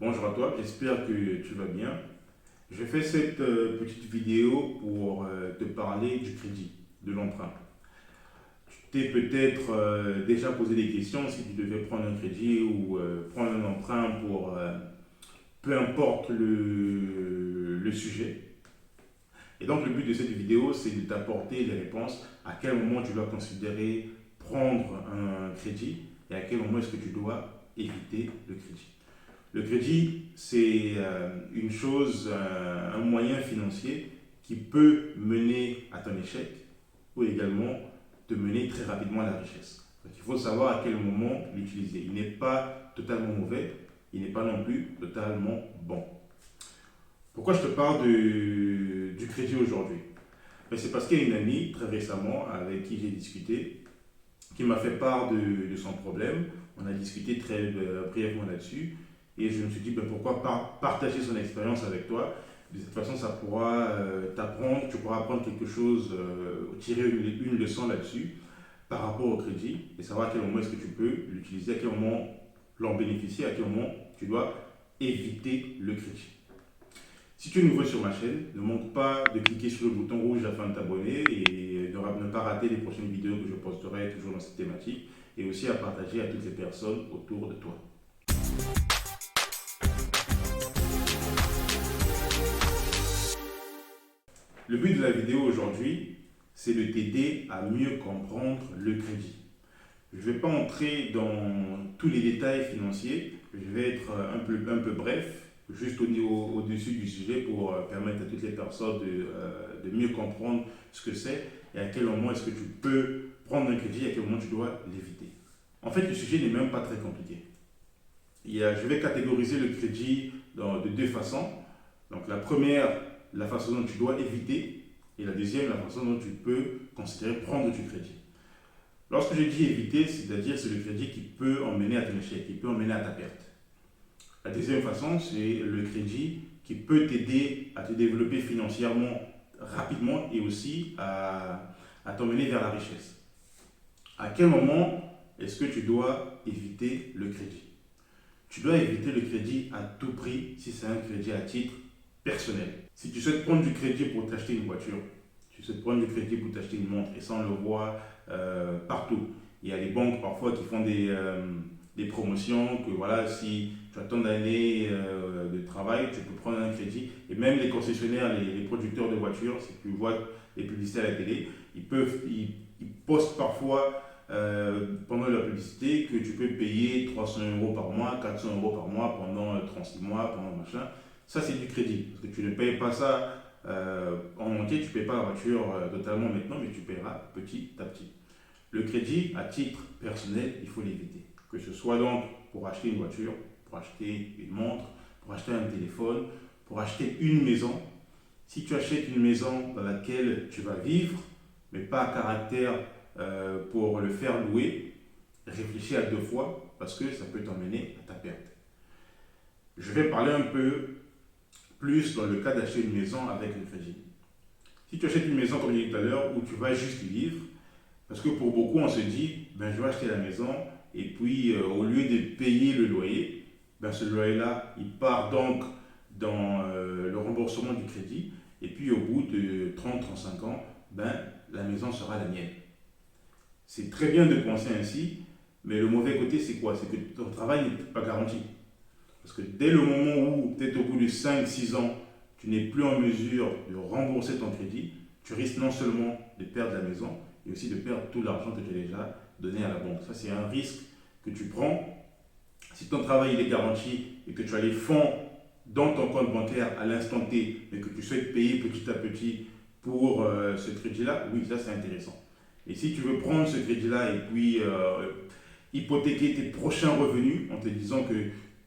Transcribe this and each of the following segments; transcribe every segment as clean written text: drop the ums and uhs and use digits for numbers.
Bonjour à toi, j'espère que tu vas bien. Je fais cette petite vidéo pour te parler du crédit, de l'emprunt. Tu t'es peut-être déjà posé des questions si tu devais prendre un crédit ou prendre un emprunt pour peu importe le sujet. Et donc le but de cette vidéo, c'est de t'apporter des réponses à quel moment tu dois considérer prendre un crédit et à quel moment est-ce que tu dois éviter le crédit. Le crédit, c'est une chose, un moyen financier qui peut mener à ton échec ou également te mener très rapidement à la richesse. Donc, il faut savoir à quel moment l'utiliser. Il n'est pas totalement mauvais, il n'est pas non plus totalement bon. Pourquoi je te parle du crédit aujourd'hui? Ben, c'est parce qu'il y a une amie très récemment avec qui j'ai discuté qui m'a fait part de son problème. On a discuté très brièvement là-dessus. Et je me suis dit, ben, pourquoi pas partager son expérience avec toi. De cette façon, ça pourra t'apprendre, tu pourras apprendre quelque chose, tirer une leçon là-dessus par rapport au crédit et savoir à quel moment est-ce que tu peux l'utiliser, à quel moment l'en bénéficier, à quel moment tu dois éviter le crédit. Si tu es nouveau sur ma chaîne, ne manque pas de cliquer sur le bouton rouge afin de t'abonner et de ne pas rater les prochaines vidéos que je posterai toujours dans cette thématique et aussi à partager à toutes les personnes autour de toi. Le but de la vidéo aujourd'hui, c'est de t'aider à mieux comprendre le crédit. Je ne vais pas entrer dans tous les détails financiers, je vais être un peu bref, juste au-dessus du sujet pour permettre à toutes les personnes de mieux comprendre ce que c'est et à quel moment est-ce que tu peux prendre un crédit et à quel moment tu dois l'éviter. En fait, le sujet n'est même pas très compliqué. Je vais catégoriser le crédit de deux façons. Donc la première, la façon dont tu dois éviter et la deuxième, la façon dont tu peux considérer prendre du crédit. Lorsque je dis éviter, c'est-à-dire c'est le crédit qui peut emmener à ton échec, qui peut emmener à ta perte. La deuxième façon, c'est le crédit qui peut t'aider à te développer financièrement rapidement et aussi à t'emmener vers la richesse. À quel moment est-ce que tu dois éviter le crédit? Tu dois éviter le crédit à tout prix si c'est un crédit à titre personnel. Si tu souhaites prendre du crédit pour t'acheter une voiture, tu souhaites prendre du crédit pour t'acheter une montre, et ça on le voit partout. Il y a des banques parfois qui font des promotions que voilà, si tu as tant d'années de travail, tu peux prendre un crédit. Et même les concessionnaires, les producteurs de voitures, si tu vois les publicités à la télé, ils postent parfois pendant la publicité que tu peux payer 300 € par mois, 400 € par mois pendant 36 mois, pendant machin. Ça, c'est du crédit. Parce que tu ne payes pas ça en entier, tu ne payes pas la voiture totalement maintenant, mais tu paieras petit à petit. Le crédit, à titre personnel, il faut l'éviter. Que ce soit donc pour acheter une voiture, pour acheter une montre, pour acheter un téléphone, pour acheter une maison. Si tu achètes une maison dans laquelle tu vas vivre, mais pas à caractère pour le faire louer, réfléchis à deux fois parce que ça peut t'emmener à ta perte. Je vais parler un peu plus dans le cas d'acheter une maison avec le crédit. Si tu achètes une maison, comme je l'ai dit tout à l'heure, où tu vas juste vivre, parce que pour beaucoup, on se dit, ben, je vais acheter la maison, et puis au lieu de payer le loyer, ben, ce loyer-là, il part donc dans le remboursement du crédit, et puis au bout de 30-35 ans, ben, la maison sera la mienne. C'est très bien de penser ainsi, mais le mauvais côté, c'est quoi? C'est que ton travail n'est pas garanti. Parce que dès le moment où, peut-être au bout de 5-6 ans, tu n'es plus en mesure de rembourser ton crédit, tu risques non seulement de perdre la maison, mais aussi de perdre tout l'argent que tu as déjà donné à la banque. Ça, c'est un risque que tu prends. Si ton travail il est garanti et que tu as les fonds dans ton compte bancaire à l'instant T, mais que tu souhaites payer petit à petit pour ce crédit-là, oui, ça c'est intéressant. Et si tu veux prendre ce crédit-là et puis hypothéquer tes prochains revenus en te disant que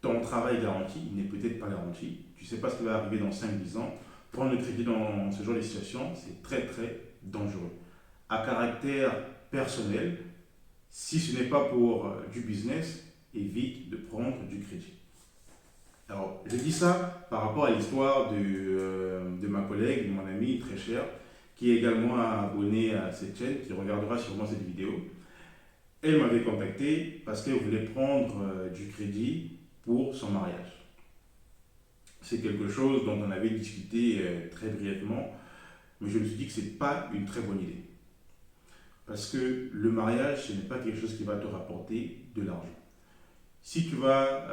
ton travail est garanti, il n'est peut-être pas garanti, tu ne sais pas ce qui va arriver dans 5-10 ans, prendre le crédit dans ce genre de situation, c'est très très dangereux. À caractère personnel, si ce n'est pas pour du business, évite de prendre du crédit. Alors, je dis ça par rapport à l'histoire de ma collègue, de mon amie très chère, qui est également abonnée à cette chaîne, qui regardera sûrement cette vidéo. Elle m'avait contacté parce qu'elle voulait prendre du crédit pour son mariage. c'est quelque chose dont on avait discuté très brièvement, mais je me suis dit que ce n'est pas une très bonne idée. Parce que le mariage, ce n'est pas quelque chose qui va te rapporter de l'argent. Si tu vas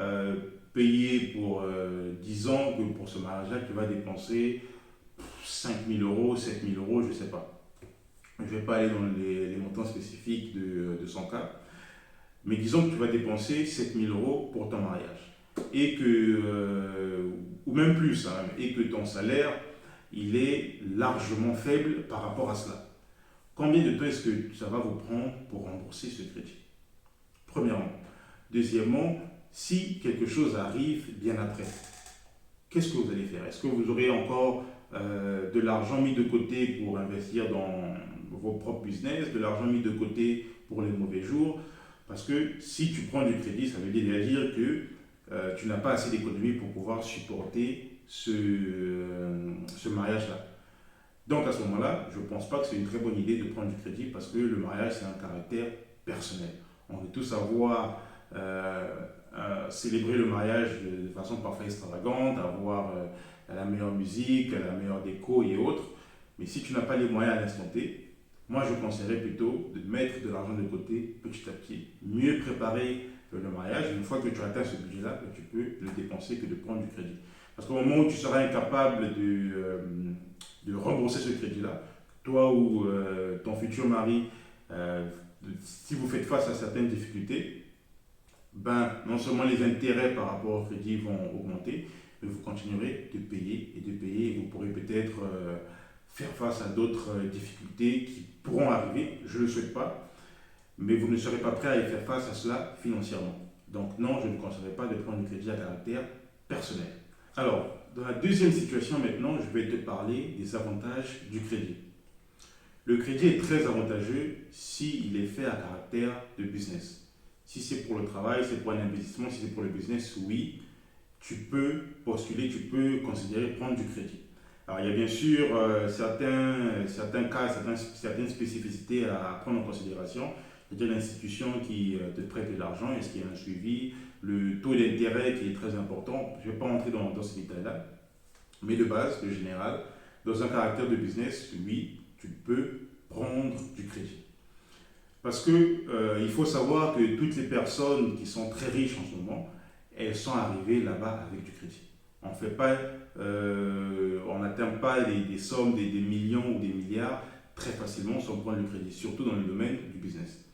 payer pour 10 ans, que pour ce mariage-là, tu vas dépenser 5 000 euros, 7 000 euros, je ne sais pas. Je ne vais pas aller dans les montants spécifiques de son cas. Mais disons que tu vas dépenser 7 000 euros pour ton mariage. Et que, ou même plus, hein, et que ton salaire, il est largement faible par rapport à cela. Combien de temps est-ce que ça va vous prendre pour rembourser ce crédit? Premièrement. Deuxièmement, si quelque chose arrive bien après, qu'est-ce que vous allez faire? Est-ce que vous aurez encore de l'argent mis de côté pour investir dans vos propres business, de l'argent mis de côté pour les mauvais jours? Parce que si tu prends du crédit, ça veut dire que tu n'as pas assez d'économies pour pouvoir supporter ce mariage-là. Donc à ce moment-là, je ne pense pas que c'est une très bonne idée de prendre du crédit parce que le mariage, c'est un caractère personnel. On veut tous avoir célébrer le mariage de façon parfois extravagante, avoir la meilleure musique, la meilleure déco et autres. Mais si tu n'as pas les moyens à l'instant T, moi je conseillerais plutôt de mettre de l'argent de côté petit à petit, mieux préparer le mariage. Une fois que tu atteins ce budget-là, tu peux le dépenser que de prendre du crédit. Parce qu'au moment où tu seras incapable de rembourser ce crédit-là, toi ou ton futur mari, si vous faites face à certaines difficultés, ben, non seulement les intérêts par rapport au crédit vont augmenter, mais vous continuerez de payer et vous pourrez peut-être faire face à d'autres difficultés qui pourront arriver, je ne le souhaite pas, mais vous ne serez pas prêt à y faire face à cela financièrement. Donc non, je ne conseillerais pas de prendre du crédit à caractère personnel. Alors, dans la deuxième situation maintenant, je vais te parler des avantages du crédit. Le crédit est très avantageux s'il est fait à caractère de business. Si c'est pour le travail, c'est pour un investissement, si c'est pour le business, oui, tu peux postuler, tu peux considérer prendre du crédit. Alors, il y a bien sûr certains cas, certaines spécificités à prendre en considération. C'est-à-dire l'institution qui te prête de l'argent, est-ce qu'il y a un suivi, le taux d'intérêt qui est très important. Je ne vais pas entrer dans ces détails-là. Mais de base, de général, dans un caractère de business, oui, tu peux prendre du crédit. Parce que il faut savoir que toutes les personnes qui sont très riches en ce moment, elles sont arrivées là-bas avec du crédit. On n'atteint pas des sommes, des millions ou des milliards très facilement sans prendre le crédit, surtout dans le domaine du business.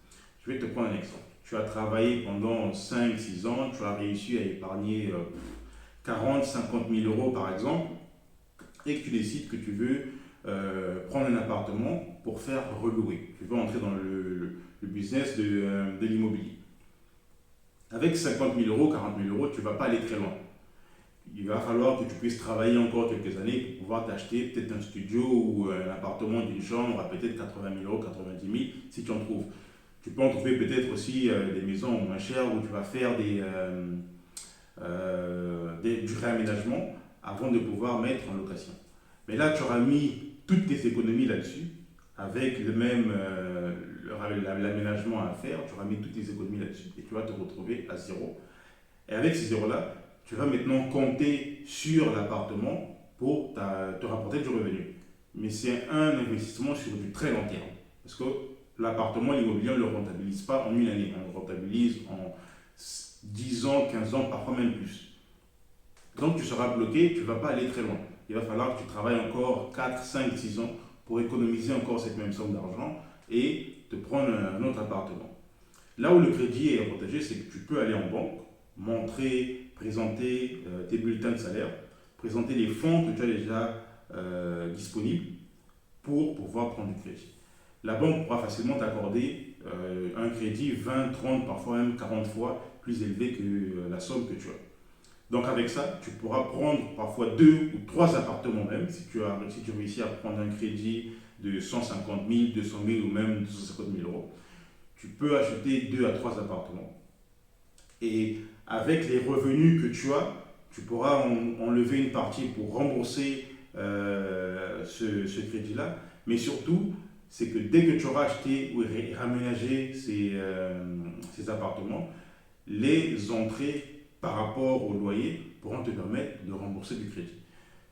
Je vais te prendre un exemple. Tu as travaillé pendant 5-6 ans, tu as réussi à épargner 40, 50 000 euros par exemple, et que tu décides que tu veux prendre un appartement pour faire relouer. Tu veux entrer dans le business de l'immobilier. Avec 50 000 euros, 40 000 euros, tu ne vas pas aller très loin. Il va falloir que tu puisses travailler encore quelques années pour pouvoir t'acheter peut-être un studio ou un appartement d'une chambre à peut-être 80 000 euros, 90 000 si tu en trouves. Tu peux en trouver peut-être aussi des maisons moins chères où tu vas faire du réaménagement avant de pouvoir mettre en location. Mais là, tu auras mis toutes tes économies là-dessus, avec l'aménagement à faire, tu auras mis toutes tes économies là-dessus et tu vas te retrouver à zéro. Et avec ces zéros-là, tu vas maintenant compter sur l'appartement pour te rapporter du revenu. Mais c'est un investissement sur du très long terme. Parce que l'appartement, l'immobilier, on ne le rentabilise pas en une année, on le rentabilise en 10 ans, 15 ans, parfois même plus. Donc tu seras bloqué, tu ne vas pas aller très loin. Il va falloir que tu travailles encore 4, 5, 6 ans pour économiser encore cette même somme d'argent et te prendre un autre appartement. Là où le crédit est avantageux, c'est que tu peux aller en banque, présenter tes bulletins de salaire, présenter les fonds que tu as déjà disponibles pour pouvoir prendre du crédit. La banque pourra facilement t'accorder un crédit 20, 30, parfois même 40 fois plus élevé que la somme que tu as. Donc avec ça, tu pourras prendre parfois 2 ou 3 appartements même, si tu réussis à prendre un crédit de 150 000, 200 000 ou même 250 000 euros. Tu peux acheter 2 à 3 appartements. Et avec les revenus que tu as, tu pourras enlever une partie pour rembourser ce crédit-là. Mais surtout, c'est que dès que tu auras acheté ou raménagé ces appartements, les entrées par rapport au loyer pourront te permettre de rembourser du crédit.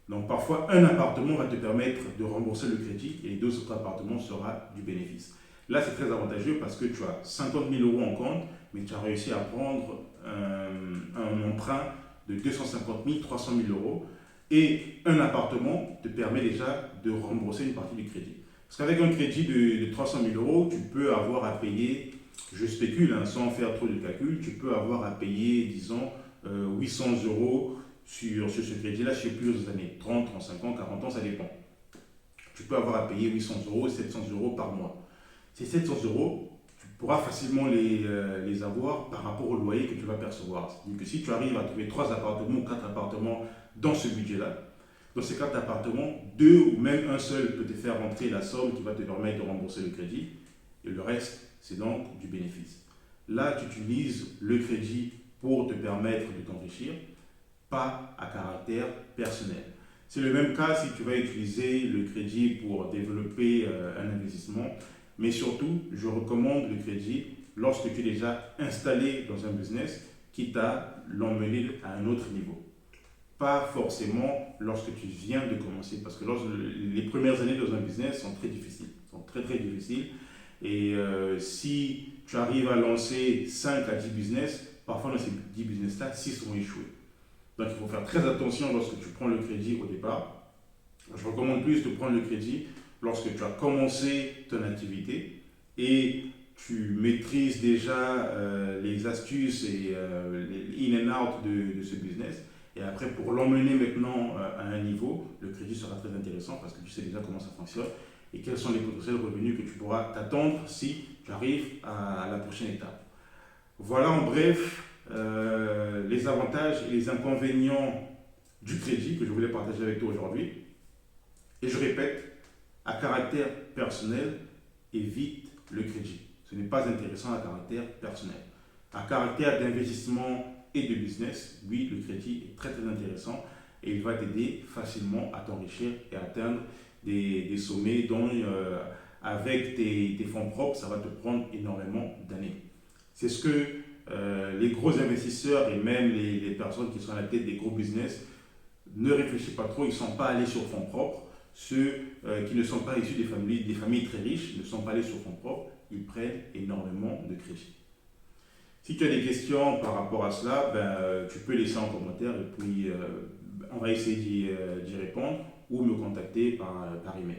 Donc parfois, un appartement va te permettre de rembourser le crédit et les deux autres appartements sera du bénéfice. Là, c'est très avantageux parce que tu as 50 000 euros en compte, mais tu as réussi à prendre un emprunt de 250 000, 300 000 euros. Et un appartement te permet déjà de rembourser une partie du crédit. Parce qu'avec un crédit de 300 000 euros, tu peux avoir à payer, je spécule sans faire trop de calcul, tu peux avoir à payer, disons, 800 euros sur ce crédit-là sur plusieurs années, 30, 35 ans, 40 ans, ça dépend. Tu peux avoir à payer 800 euros, 700 euros par mois. Ces 700 euros, tu pourras facilement les avoir par rapport au loyer que tu vas percevoir. C'est-à-dire que si tu arrives à trouver 3 appartements ou 4 appartements dans ce budget-là, dans ces 4 appartements, 2 ou même un seul peut te faire rentrer la somme qui va te permettre de rembourser le crédit et le reste, c'est donc du bénéfice. Là, tu utilises le crédit pour te permettre de t'enrichir, pas à caractère personnel. C'est le même cas si tu vas utiliser le crédit pour développer un investissement, mais surtout, je recommande le crédit lorsque tu es déjà installé dans un business, quitte à l'emmener à un autre niveau. Pas forcément lorsque tu viens de commencer, parce que les premières années dans un business sont très difficiles, sont très très difficiles. Et si tu arrives à lancer 5 à 10 business, parfois dans ces 10 business-là, 6 ont échoué. Donc il faut faire très attention lorsque tu prends le crédit au départ. Je recommande plus de prendre le crédit lorsque tu as commencé ton activité et tu maîtrises déjà les astuces et les in and out de ce business. Et après, pour l'emmener maintenant à un niveau, le crédit sera très intéressant parce que tu sais déjà comment ça fonctionne et quels sont les potentiels revenus que tu pourras t'attendre si tu arrives à la prochaine étape. Voilà en bref les avantages et les inconvénients du crédit que je voulais partager avec toi aujourd'hui. Et je répète, à caractère personnel, évite le crédit. Ce n'est pas intéressant à caractère personnel. À caractère d'investissement et de business, oui, le crédit est très très intéressant et il va t'aider facilement à t'enrichir et à atteindre des sommets dont avec tes fonds propres, ça va te prendre énormément d'années. C'est ce que les gros investisseurs et même les personnes qui sont à la tête des gros business ne réfléchissent pas trop, ils ne sont pas allés sur fonds propres. Ceux qui ne sont pas issus des familles très riches ne sont pas allés sur fonds propres, ils prennent énormément de crédit. Si tu as des questions par rapport à cela, tu peux laisser en commentaire et puis on va essayer d'y répondre ou me contacter par email.